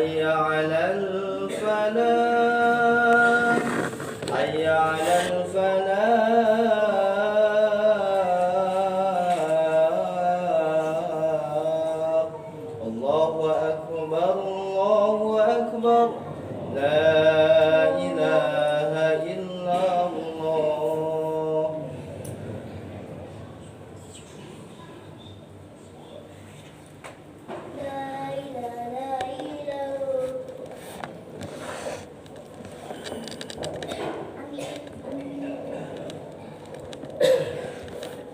حي على الفلاح حي على الفلاح الله أكبر الله أكبر لا إله إلا الله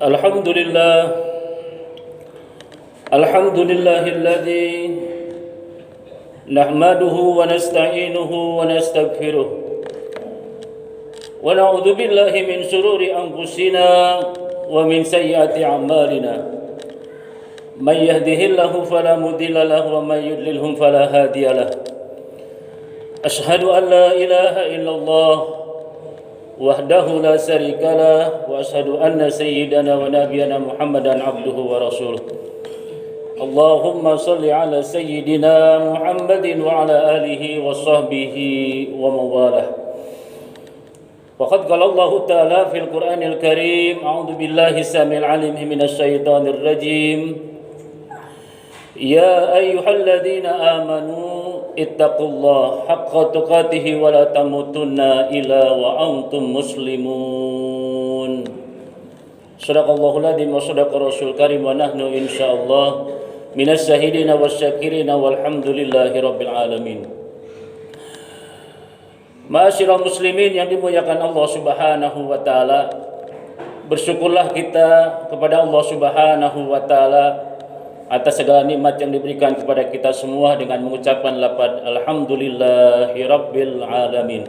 الحمد لله الذي نحمده ونستعينه ونستغفره ونعوذ بالله من شرور أنفسنا ومن سيئات أعمالنا من يهده الله فلا مضل له ومن يضلل فلا هادي له أشهد أن لا إله إلا الله وحده لا شريك له وأشهد أن سيدنا ونبينا محمدا عبده ورسوله اللهم صل على سيدنا محمد وعلى آله وصحبه ومن والاه وقد قال الله تعالى في القرآن الكريم أعوذ بالله السميع العليم من الشيطان الرجيم يا أيها الذين آمنوا اتقوا الله حق تقاته ولا تموتن إلا وأنتم مسلمون صدق الله العظيم وصدق رسول الكريم ونحن إن شاء الله من الشاهدين والشاكرين والحمد لله رب العالمين. Ma'asyiral muslimin yang dimuliakan Allah Subhanahu wa taala, bersyukurlah kita kepada Allah Subhanahu wa taala atas segala nikmat yang diberikan kepada kita semua dengan mengucapkan lafaz alhamdulillahi rabbil alamin.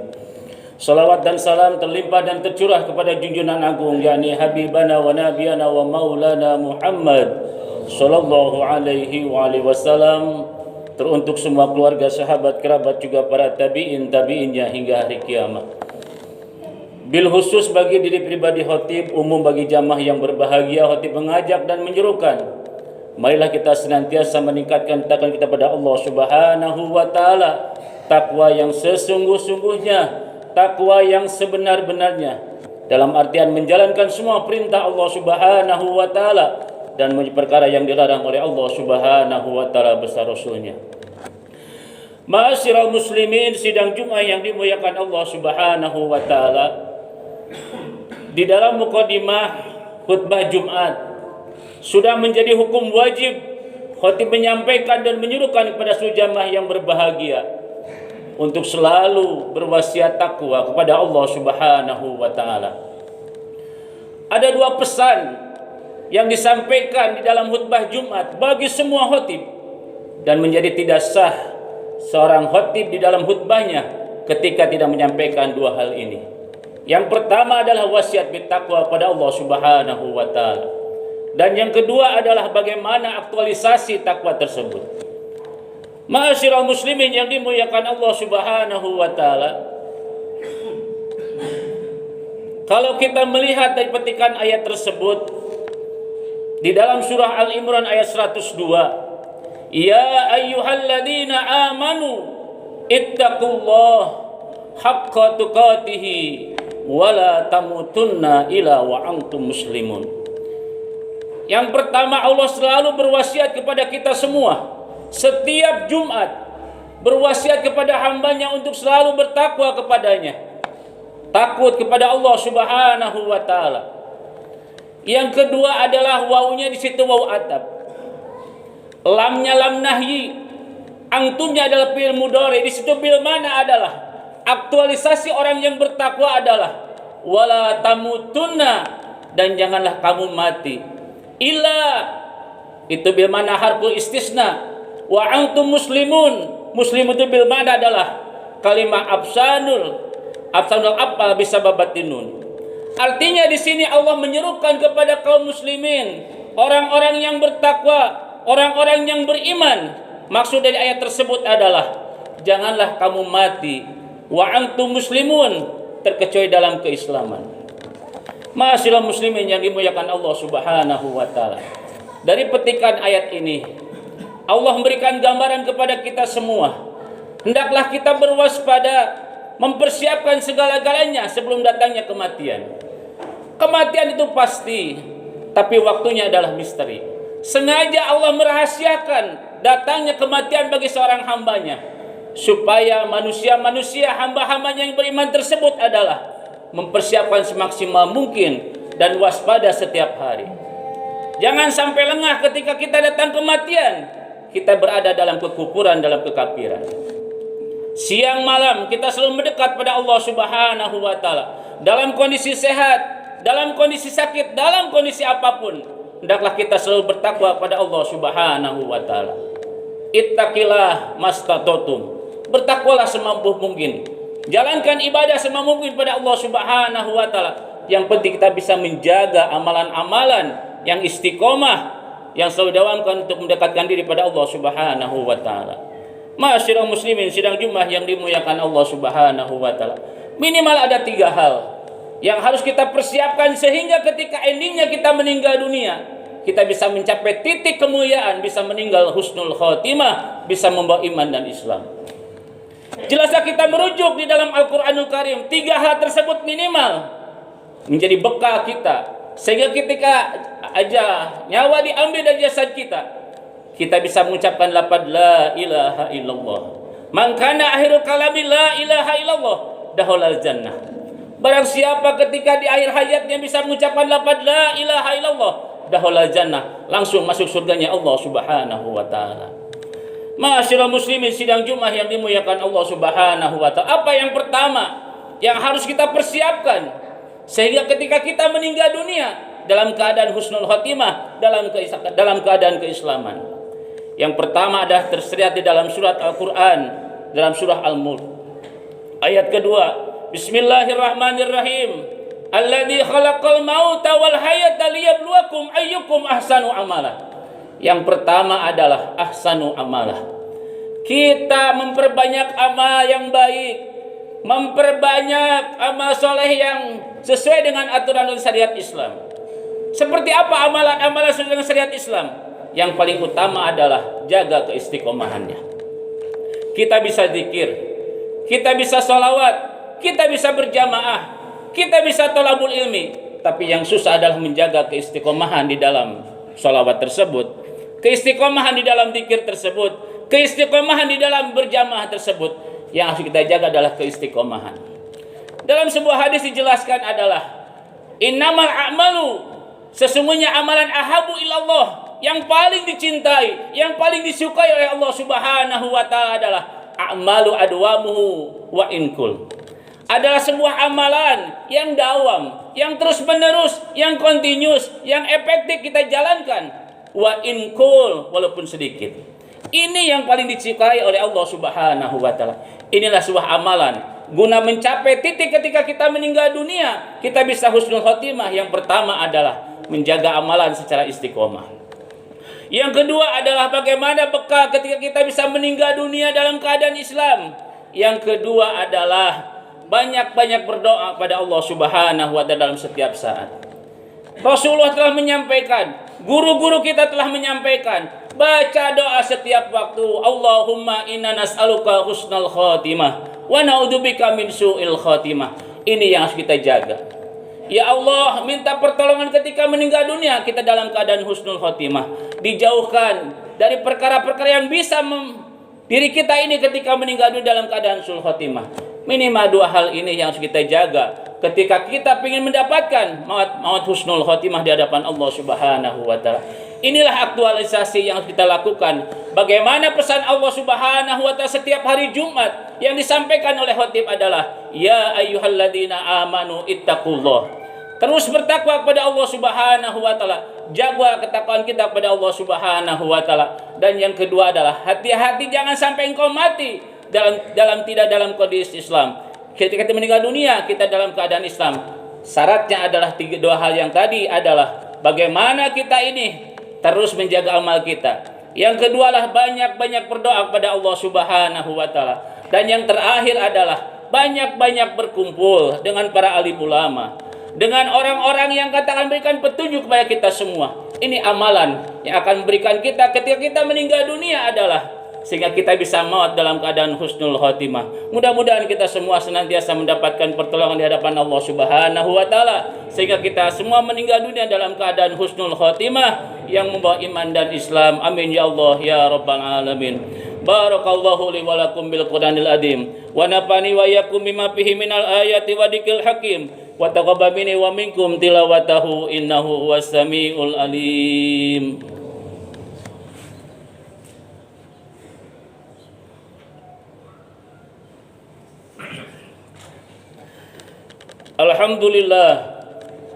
Salawat dan salam terlimpah dan tercurah kepada junjungan agung yakni habibana wa nabiyana wa maulana Muhammad sallallahu alaihi wa alihi wasallam, teruntuk semua keluarga, sahabat, kerabat, juga para tabi'innya hingga hari kiamat. Bil khusus bagi diri pribadi khotib, umum bagi jamaah yang berbahagia, khotib mengajak dan menyerukan, marilah kita senantiasa meningkatkan takwa kita pada Allah Subhanahu wa taala, takwa yang sesungguh-sungguhnya, takwa yang sebenar-benarnya, dalam artian menjalankan semua perintah Allah Subhanahu wa taala dan perkara yang dilarang oleh Allah Subhanahu wa taala beserta Rasulnya. Ma'asyiral muslimin, sidang Jumat yang dimuliakan Allah Subhanahu wa taala, di dalam mukadimah khutbah Jumat sudah menjadi hukum wajib khatib menyampaikan dan menyuruhkan kepada seluruh jamaah yang berbahagia untuk selalu berwasiat takwa kepada Allah Subhanahu wa taala. Ada dua pesan yang disampaikan di dalam khutbah Jumat bagi semua khatib, dan menjadi tidak sah seorang khatib di dalam khutbahnya ketika tidak menyampaikan dua hal ini. Yang pertama adalah wasiat bertakwa pada Allah Subhanahu wa taala, dan yang kedua adalah bagaimana aktualisasi takwa tersebut. Ma'asyiral muslimin yang dimuliakan Allah Subhanahu wa taala, kalau kita melihat dari petikan ayat tersebut di dalam surah Al-Imran ayat 102, ya ayyuhalladzina amanu ittaqullah haqqa tuqatihi wa la tamutunna illa wa antum muslimun. Yang pertama, Allah selalu berwasiat kepada kita semua setiap Jumat, berwasiat kepada hambanya untuk selalu bertakwa kepadanya, takut kepada Allah Subhanahu wa taala. Yang kedua adalah wawunya di situ waw atap, lamnya lam nahyi, antumnya adalah fi'il mudhari, di situ bil mana adalah aktualisasi orang yang bertakwa adalah wala tamutunna, dan janganlah kamu mati, illa itu bil mana harful istisna, wa antum muslimun, muslim itu bil mana adalah kalimah absanul apa bisa babatinun. Artinya di sini Allah menyerukan kepada kaum muslimin, orang-orang yang bertakwa, orang-orang yang beriman. Maksud dari ayat tersebut adalah janganlah kamu mati wa antum muslimun, terkecuali dalam keislaman. Ma'asyiral muslimin yang dimuliakan Allah Subhanahu wa taala. Dari petikan ayat ini Allah memberikan gambaran kepada kita semua Hendaklah kita berwaspada, mempersiapkan segala-galanya sebelum datangnya kematian. Kematian itu pasti, tapi waktunya adalah misteri. Sengaja Allah merahasiakan datangnya kematian bagi seorang hambanya, supaya manusia-manusia hamba-hambanya yang beriman tersebut adalah mempersiapkan semaksimal mungkin dan waspada setiap hari. Jangan sampai lengah ketika kita datang kematian, kita berada dalam kekufuran, dalam kekafiran. Siang malam kita selalu mendekat pada Allah Subhanahu wa taala, dalam kondisi sehat, dalam kondisi sakit, dalam kondisi apapun, hendaklah kita selalu bertakwa pada Allah Subhanahu wa taala. Ittaqillah mastatotum. Bertakwalah semampu mungkin. Jalankan ibadah semampu mungkin pada Allah Subhanahu wa taala. Yang penting kita bisa menjaga amalan-amalan yang istiqomah, yang selalu dawamkan untuk mendekatkan diri pada Allah Subhanahu wa taala. Ma'asyiral muslimin sidang Jumat yang dimuliakan Allah Subhanahu wa taala. Minimal ada 3 hal yang harus kita persiapkan sehingga ketika endingnya kita meninggal dunia, kita bisa mencapai titik kemuliaan, bisa meninggal husnul khotimah, bisa membawa iman dan Islam. Jelaslah kita merujuk di dalam Al-Qur'anul Karim, 3 hal tersebut minimal menjadi bekal kita, sehingga ketika aja nyawa diambil dari jasad kita, kita bisa mengucapkan lafaz la ilaha illallah. Man kana akhiru kalami la ilaha illallah dakhulal jannah. Barang siapa ketika di akhir hayatnya bisa mengucapkan lafaz la ilaha illallah dakhulal jannah, langsung masuk surganya Allah Subhanahu wa taala. Ma'asyiral muslimin sidang Jumat yang dimuliakan Allah Subhanahu wa taala. Apa yang pertama yang harus kita persiapkan sehingga ketika kita meninggal dunia dalam keadaan husnul khotimah, dalam keadaan keislaman? Yang pertama adalah tersirat di dalam surat Al-Quran, dalam surah Al-Mulk. Ayat kedua, Bismillahirrahmanirrahim. Alladzi khalaqal mauta wal hayata liyabluwakum ayyukum ahsanu amala. Yang pertama adalah ahsanu amala. Kita memperbanyak amal yang baik, memperbanyak amal soleh yang sesuai dengan aturan dan syariat Islam. Seperti apa amalan-amalan sesuai dengan syariat Islam? Yang paling utama adalah jaga keistiqomahannya. Kita bisa zikir, kita bisa sholawat, kita bisa berjamaah, kita bisa thalabul ilmi. Tapi yang susah adalah menjaga keistiqomahan di dalam sholawat tersebut, keistiqomahan di dalam zikir tersebut, keistiqomahan di dalam berjamaah tersebut. Yang harus kita jaga adalah keistiqomahan. Dalam sebuah hadis dijelaskan adalah innamal a'malu, sesungguhnya amalan ahabu ilallah, yang paling dicintai, yang paling disukai oleh Allah Subhanahu wa taala adalah a'malu adwamuhu wa inkul. Adalah sebuah amalan yang dawam, yang terus-menerus, yang continuous, yang efektif kita jalankan, wa inkul, walaupun sedikit. Ini yang paling disukai oleh Allah Subhanahu wa taala. Inilah sebuah amalan guna mencapai titik ketika kita meninggal dunia, kita bisa husnul khotimah. Yang pertama adalah menjaga amalan secara istiqomah. Yang kedua adalah bagaimana bekal ketika kita bisa meninggal dunia dalam keadaan Islam. Yang kedua adalah banyak-banyak berdoa pada Allah Subhanahu wa taala dalam setiap saat. Rasulullah telah menyampaikan, guru-guru kita telah menyampaikan, baca doa setiap waktu. Allahumma inna nas'aluka husnal khatimah wa na'udzubika min su'il khatimah. Ini yang harus kita jaga. Ya Allah, minta pertolongan ketika meninggal dunia kita dalam keadaan husnul khotimah, dijauhkan dari perkara-perkara yang bisa diri kita ini ketika meninggal dunia dalam keadaan husnul khotimah. Minimal 2 hal ini yang harus kita jaga ketika kita ingin mendapatkan maut husnul khotimah di hadapan Allah Subhanahu wa taala. Inilah aktualisasi yang harus kita lakukan. Bagaimana pesan Allah Subhanahu wa taala setiap hari Jumat yang disampaikan oleh khatib adalah ya ayyuhalladzina amanu ittaqullah. Terus bertakwa kepada Allah Subhanahu wa taala. Jaga ketakwaan kita kepada Allah Subhanahu wa taala. Dan yang kedua adalah hati-hati jangan sampai engkau mati tidak dalam kondisi Islam. Ketika kita meninggal dunia kita dalam keadaan Islam. Syaratnya adalah 2 hal yang tadi adalah bagaimana kita ini terus menjaga amal kita. Yang kedua adalah banyak-banyak berdoa kepada Allah Subhanahu wa taala. Dan yang terakhir adalah banyak-banyak berkumpul dengan para alim ulama, dengan orang-orang yang akan memberikan petunjuk kepada kita semua. Ini amalan yang akan memberikan kita ketika kita meninggal dunia adalah sehingga kita bisa maut dalam keadaan husnul khotimah. Mudah-mudahan kita semua senantiasa mendapatkan pertolongan di hadapan Allah Subhanahu wa taala, sehingga kita semua meninggal dunia dalam keadaan husnul khotimah yang membawa iman dan Islam. Amin ya Allah ya rabbal alamin. Barakallahu li wa lakum bil Qur'anil azim wa nafani wa yakum bima fihi minal ayati wa dzikril hakim wa taqabbal minni wa minkum tilawatahu innahu huwas samiul alim.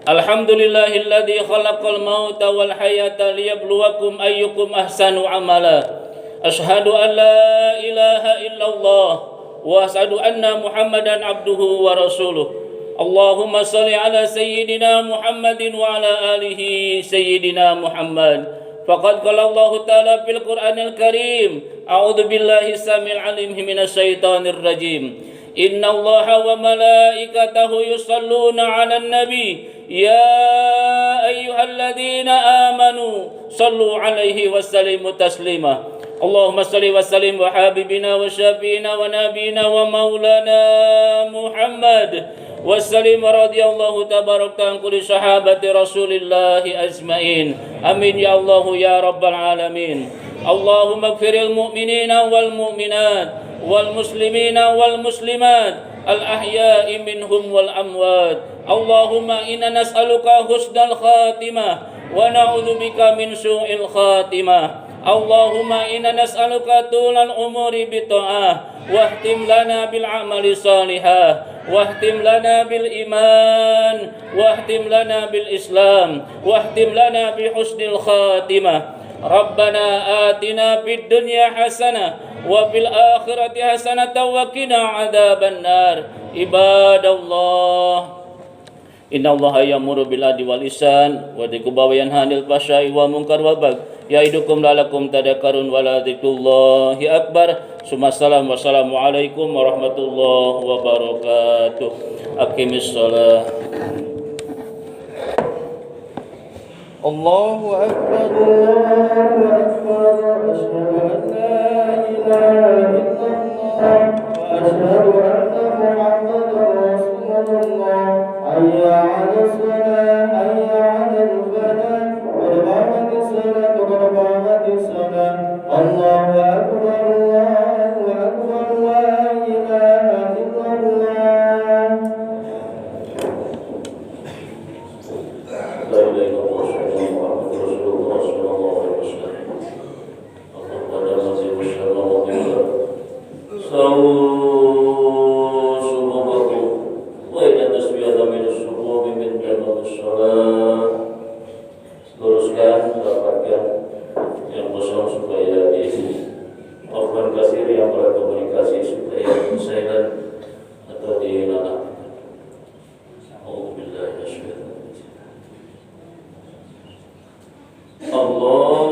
Alhamdulillahilladzi khalaqal mauta wal hayata liyabluwakum ayyukum ahsanu amala. Asyhadu an la ilaha illallah wa asyhadu anna Muhammadan abduhu wa rasuluh. Allahumma shalli ala sayyidina Muhammadin wa ala alihi sayyidina Muhammad. Faqad qala Allah ta'ala fil Qur'anil Karim, a'udzu billahi samil alim minasy syaithanir rajim. Inna Allaha wa malaikatahu yusalluna 'alan nabi ya ayyuhalladzina amanu sallu 'alaihi wa sallimu taslima. Allahumma salli wa sallim wa habibina wa syafiina wa nabiyina wa maulana Muhammad wa sallim radhiyallahu tabaraka an kulli sahabati Rasulillahi ajmain. Amin ya Allah ya rabbal alamin. Allahumma ighfiril mu'minina wal mu'minat wal muslimina wal muslimat al ahya'i minhum wal amwat. Allahumma inna nas'aluka husnal khatimah wa na'udzubika min su'il khatimah. Allahumma inna nas'aluka tulal umuri bita'ah wahtim lana bil amali salihah wahtim lana bil iman wahtim lana bil islam wahtim lana bi husnil khatimah. Rabbana atina fid dunya hasanah wa fil akhirati hasanah wa qina adzaban nar. Ibadallah, inna Allaha ya'muru bil adli wal ihsan wa yanha 'anil fahsya'i wal munkar wal baghi ya'idukum la'allakum tadhakkarun wa la dzikrullahi akbar. Wassalamu alaikum warahmatullahi wabarakatuh. Aqimis shalah. Allahu akbar, Allahu akbar. Asyhadu an la ilaha illallah wa asyhadu anna Muhammadar Rasulullah. Hayya 'alas salah, hayya 'alal falah. Qad qamatis salah, qad qamatis salah. Allahu akbar, Allahu akbar. La ilaha illallah. La ilaha illallah Muhammadur Rasulullah sallallahu alaihi wasallam. Allahumma salli wa sallim luruskan, rapatkan yang kosong supaya diisi. Mohon kasir yang berkomunikasi supaya silent atau dinonaktifkan. Alhamdulillah. Allahu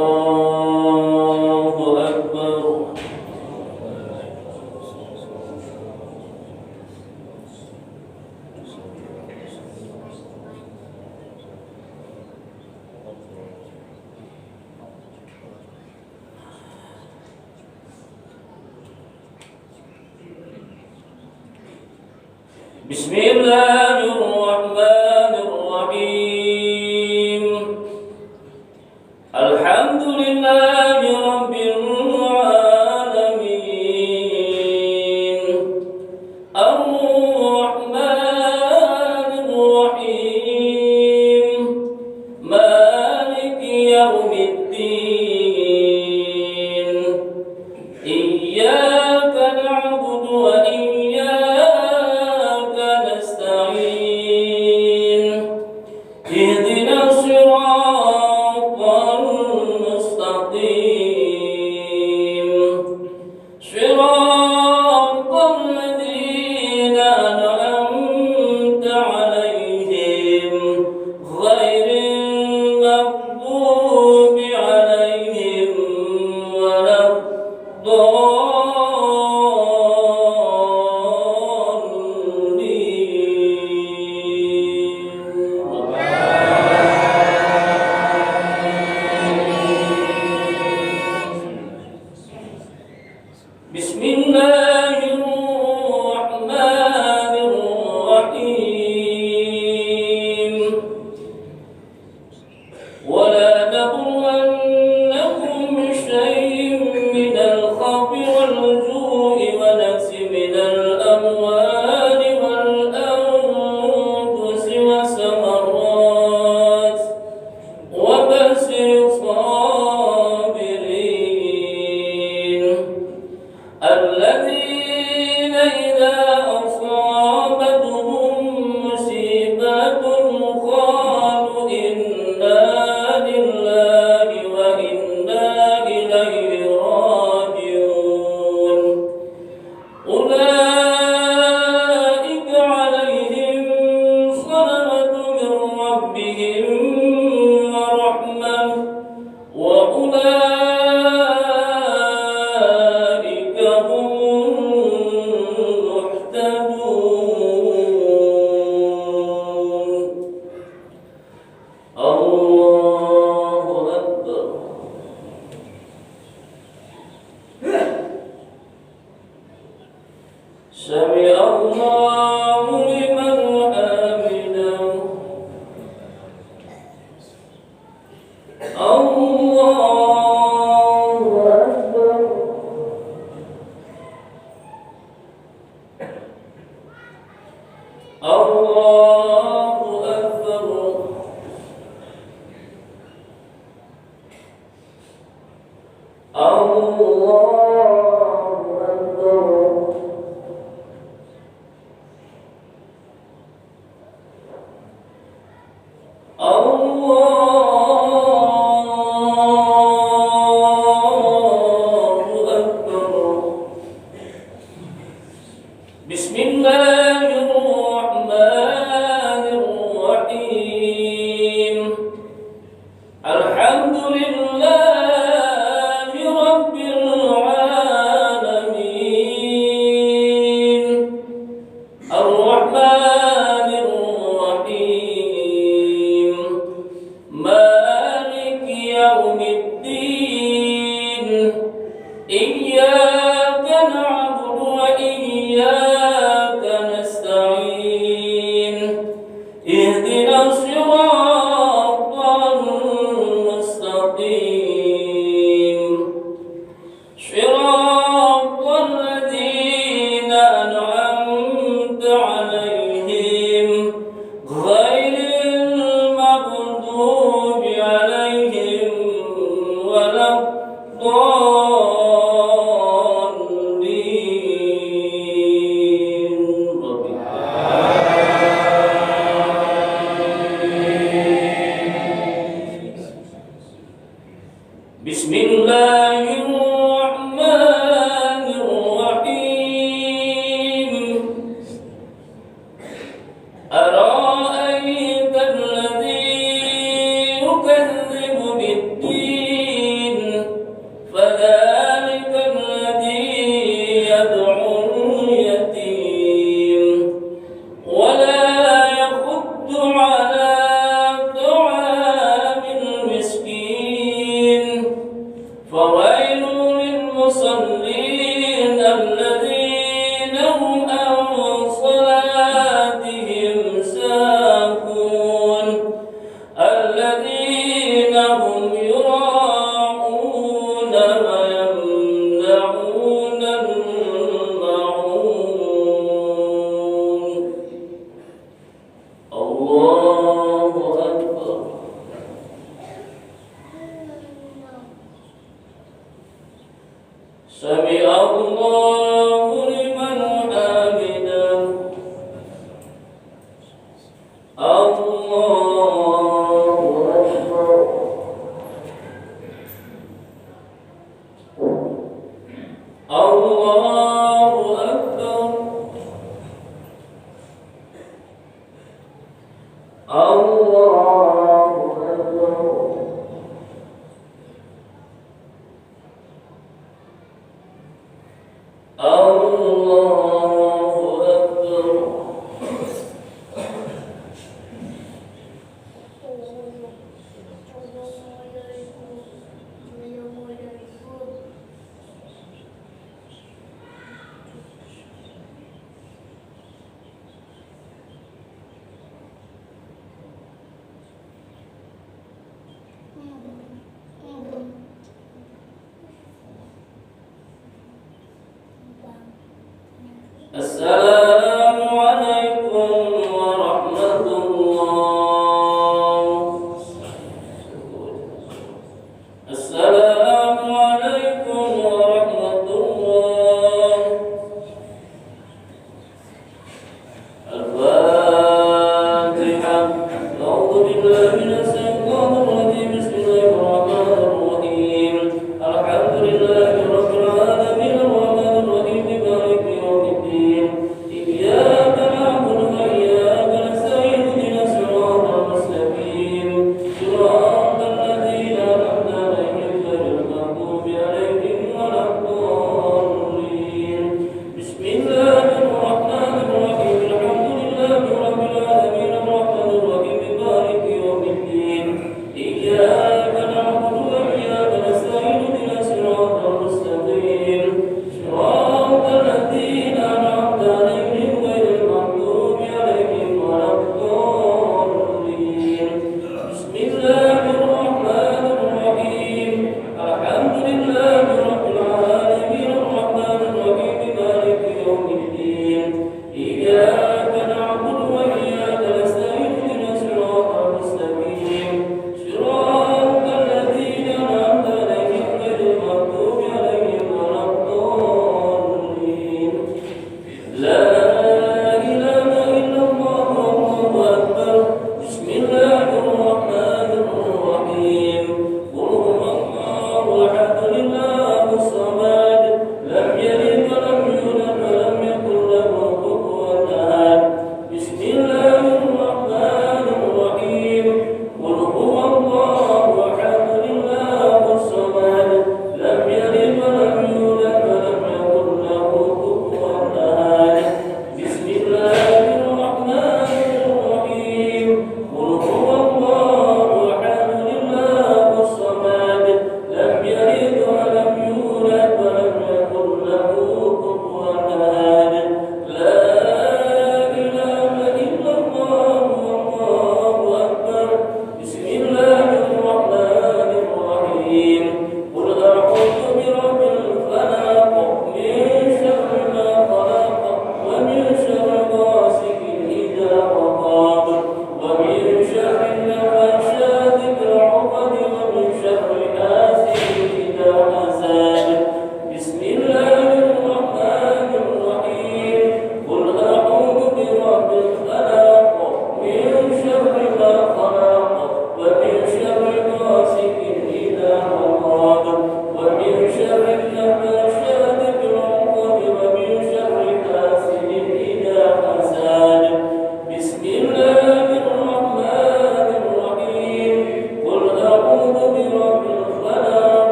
Akbar. Bismillahirrahmanirrahim. Alhamdulillahi rabbil alamin. Ar-Rahmanir Rahim. Maliki yaumiddin. Iyyaka na'budu wa iyyaka nasta'in. Ihdinas siratal mustaqim. Siratal ladzina an'amta 'alaihim ghairil maghdubi 'alaihim waladdallin. ولا نبلونكم بشيء من الخوف والجوع ونقص من الأموال والأنفس والثمرات وبشر الصابرين الذين إذا أصابتهم مصيبة قالوا إنا لله وإنا إليه راجعون أولئك عليهم صلوات من ربهم ورحمة وأولئك هم المهتدون. الله أكبر. سمع الله لمن حمده. الله أكبر. الله أكبر. الله أكبر. الله أكبر. بسم الله الرحمن الرحيم. الحمد لله رب العالمين الرحمن الرحيم مالك يوم الدين إياك نعبد وإياك نستعين اهدنا الصراط المستقيم صراط الذين أنعمت عليهم غير المغضوب عليهم ولا الضالين. بسم الله الرحمن الرحيم. أرأيت الذي يكذب بالدين فذلك الذي يدعو اليتيم ولا يحض على طعام المسكين فويل للمصلين الذين هم عن صلاتهم ساهون الذين هم يراءون ويمنعون الماعون. الله أكبر. سمع